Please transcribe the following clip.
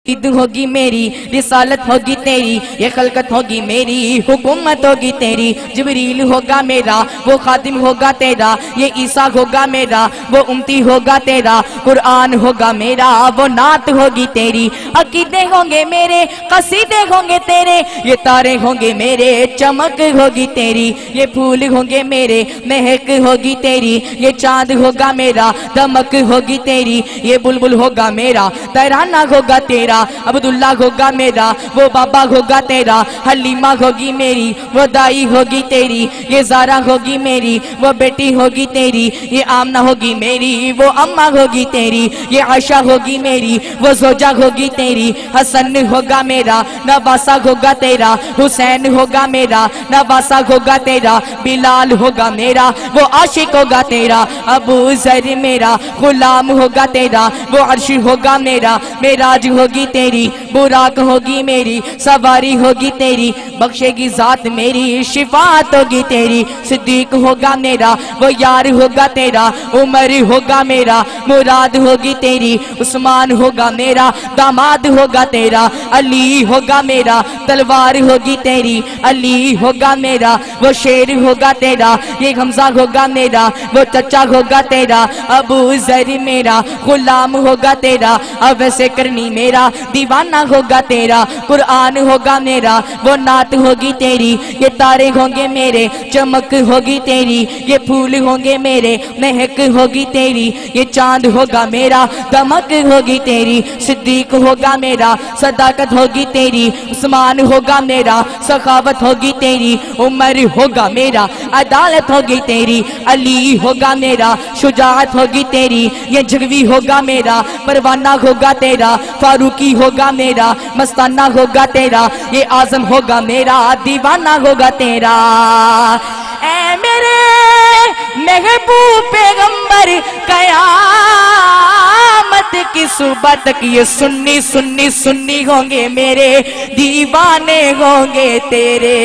ईद होगी मेरी, रिसालत होगी तेरी, ये खलकत होगी मेरी, हुकूमत होगी तेरी। जिब्रील होगा मेरा, वो खादिम होगा तेरा, ये ईसा होगा मेरा, वो उम्मती होगा तेरा। कुरान होगा मेरा, वो नात होगी तेरी। अकीदे होंगे मेरे, कसीदे होंगे तेरे, ये तारे होंगे मेरे, चमक होगी तेरी। ये फूल होंगे मेरे, महक होगी तेरी। ये चांद होगा मेरा, दमक होगी तेरी। ये बुलबुल होगा मेरा, तराना होगा तेरा। अब्दुल्ला होगा मेरा, वो बाबा होगा तेरा। हलीमा होगी मेरी, वो दाई होगी तेरी। ये ज़ारा होगी मेरी, वो बेटी होगी तेरी। ये आमना होगी मेरी, वो अम्मा होगी तेरी। ये आयशा होगी मेरी, वो जोजा होगी तेरी। हसन होगा मेरा, नवासा होगा तेरा। हुसैन होगा मेरा, नवासा होगा तेरा। बिलाल होगा मेरा, वो आशिक होगा तेरा। अबू ज़र मेरा, गुलाम होगा तेरा। वो अर्श होगा मेरा, मेराज होगी तेरी। बुराक होगी मेरी, सवारी होगी तेरी। बख्शेगी जात मेरी, शिफात होगी तेरी। सिद्दीक होगा मेरा, वो यार होगा तेरा। उमर होगा मेरा, मुराद होगी तेरी। उस्मान होगा मेरा, दामाद होगा तेरा। अली होगा मेरा, तलवार होगी तेरी। अली होगा मेरा, वो शेर होगा तेरा। ये हमजा होगा मेरा, वो चचा होगा तेरा। अबू ज़र मेरा, गुलाम होगा तेरा। अवैसे करनी मेरा, दीवाना होगा तेरा। कुरान होगा मेरा, वो नात होगी तेरी। ये तारे होंगे मेरे, चमक होगी तेरी। ये फूल होंगे मेरे, महक होगी तेरी। ये चांद होगा मेरा, दमक होगी तेरी। सिद्दीक होगा मेरा, सदाकत होगी तेरी। उस्मान होगा मेरा, सखावत होगी तेरी। उमर होगा मेरा, अदालत होगी तेरी। अली होगा मेरा, शुजाअत होगी तेरी। ये जगवी होगा मेरा, परवाना होगा तेरा। फारूकी होगा मेरा, मस्ताना होगा तेरा। ये आजम होगा मेरा, दीवाना होगा तेरा। ऐ मेरे महबूब पैगंबर, कयामत की सुबह तक ये सुन्नी सुन्नी सुन्नी होंगे मेरे, दीवाने होंगे तेरे।